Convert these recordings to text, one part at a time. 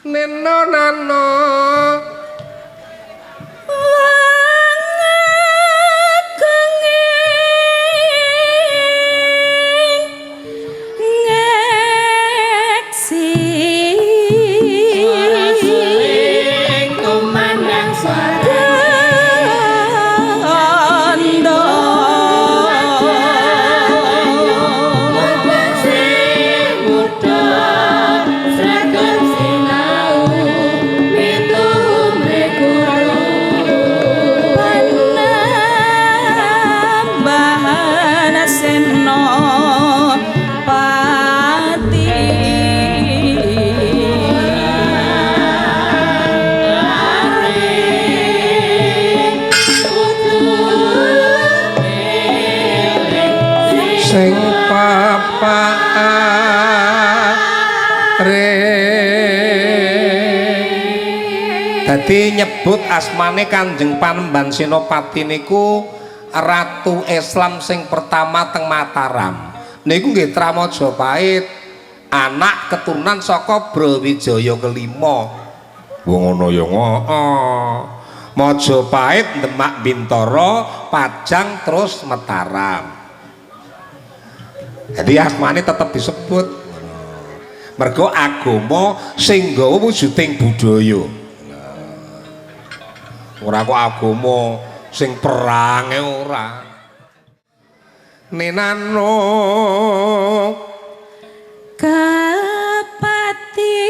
Neno nano sing papa re dadi nyebut asmane Kanjeng Panembahan Senopati niku Ratu Islam sing pertama teng Mataram niku nggih Tramajapahit anak keturunan saka Brawijaya kelima wong ana ya Majapahit Demak Bintara Pajang terus Mataram. Jadi asmane tetap disebut mergo agama sing nggawa wujuding budaya ora kok agama sing perange ora nenano kapati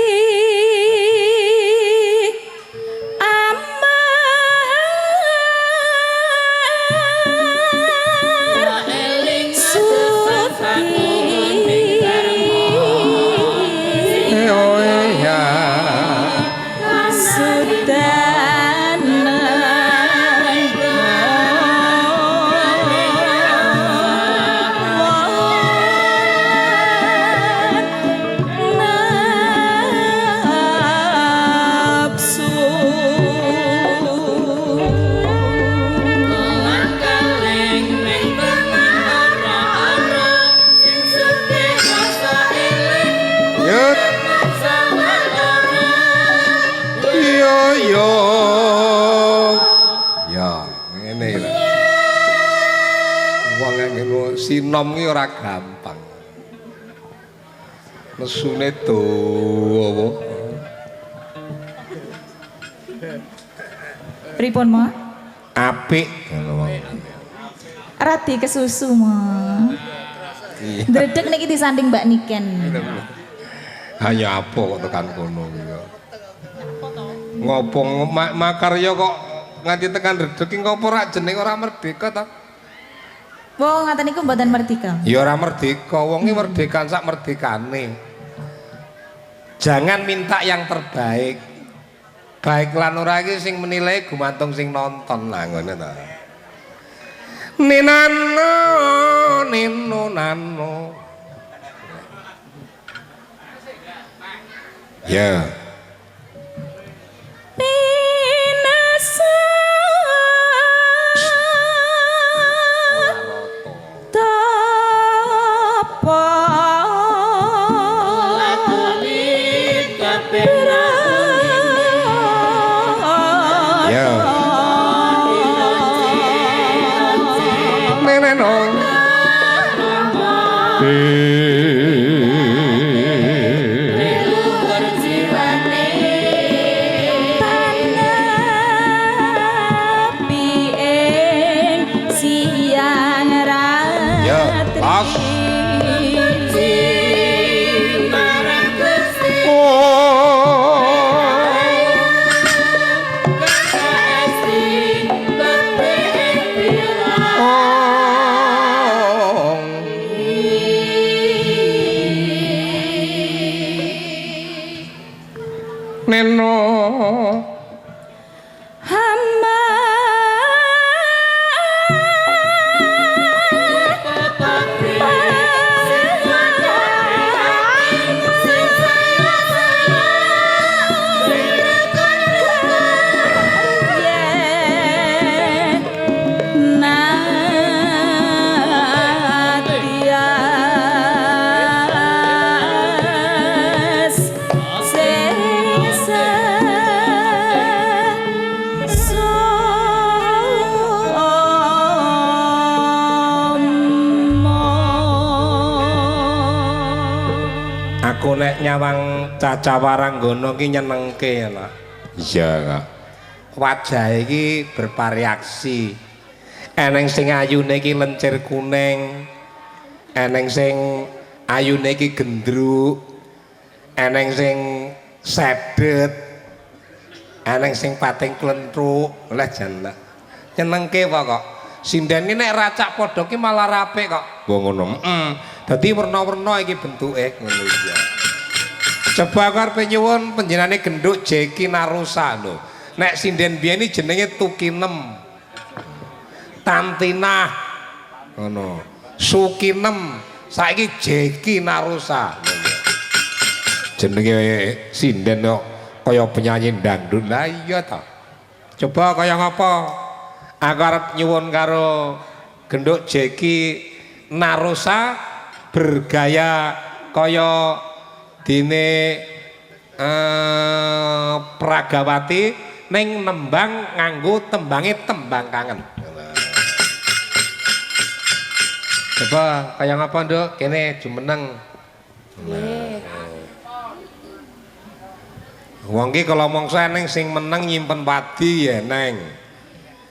sinom ki ora gampang mesune dawa pripun mo apik radi kesusu mo ndredeg niki disanding Mbak Niken hanya apa kok tekan kono ki ngopo makarya kok nganti tekan ndredeg ki ngopo rak jeneng ora merdeka ta. Wong ngaten niku mboten merdeka. Ya ora merdeka, wong iki merdekan sak merdekane. Jangan minta yang terbaik. Baik lan ora iki sing menilai gumantung sing nonton lah ngono ta. Ninano nino nano. Ya. nek nyawang Caca Waranggono ki nyenengke ana. Iya, Kak. Wajah iki bervariasi. Eneng sing ayune iki lencir kuning. Eneng sing ayune iki gendruk. Eneng sing sedet. Eneng sing pating klenthuk. Lah jan. Nyenengke apa kok? Sinden iki nek racak padha ki malah rapik kok. Wong ngono. Dadi werna-werna iki bentuke ngono iki. Coba aku arep nyuwun panjenengane genduk Jeki Narusa lho. Nek sinden biyen iki jenenge Tukinem. Tantinah. Ngono. Sukinem. Saiki Jeki Narusa. Jenenge sinden kok kaya penyanyi dangdut. Lah iya ta. Coba kaya ngapa? Aku arep nyuwun karo genduk Jeki Narusa bergaya kaya dene Pragawati ning nembang nganggo tembange tembang kangen. Coba kaya ngapa nduk kene jumeneng. Nggih. Wong ki kalau mongso eneng sing meneng nyimpen padi ya eneng.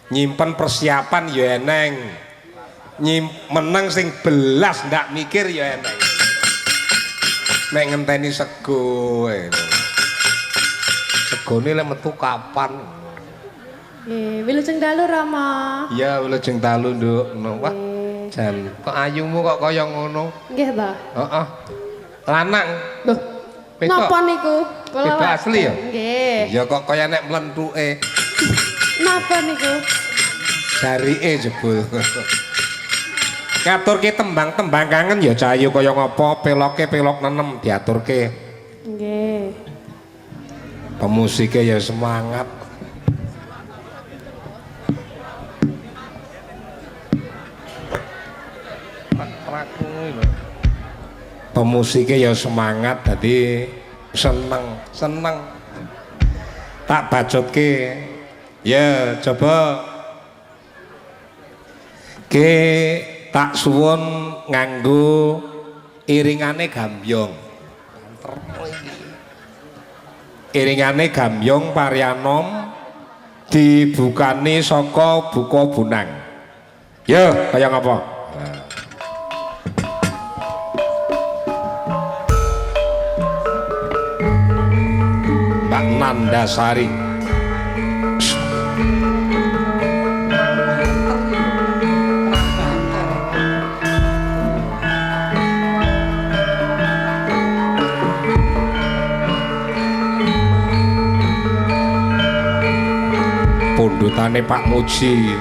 Nyimpen persiapan ya eneng. Meneng sing belas ndak mikir ya eneng. Nek ngenteni sego segone lek metu kapan? Wilujeng dalu Rama. Iya, wilujeng dalu nduk. Wah, jan kok ayumu kok kaya ngono. Nggih ta? Heeh. Lanang. Loh, napa niku? Wedok asli ya? Nggih. Ya kok kaya nek mlentuke. Napa niku? Jarike jebul. Ngaturke tembang-tembang kangen ya Cahayu kaya ngapa peloke pelok nenem diaturke. Nggih. Pemusike ya semangat. Pemusike ya semangat dadi seneng. Tak bacotke. Ya coba ke tak suwun nganggo iringane gambyong. Iringane gambyong Parianom dibukani saka buka bunang. Ya, kaya ngapa? Mbak Nandasari. Pundutane Pak Muji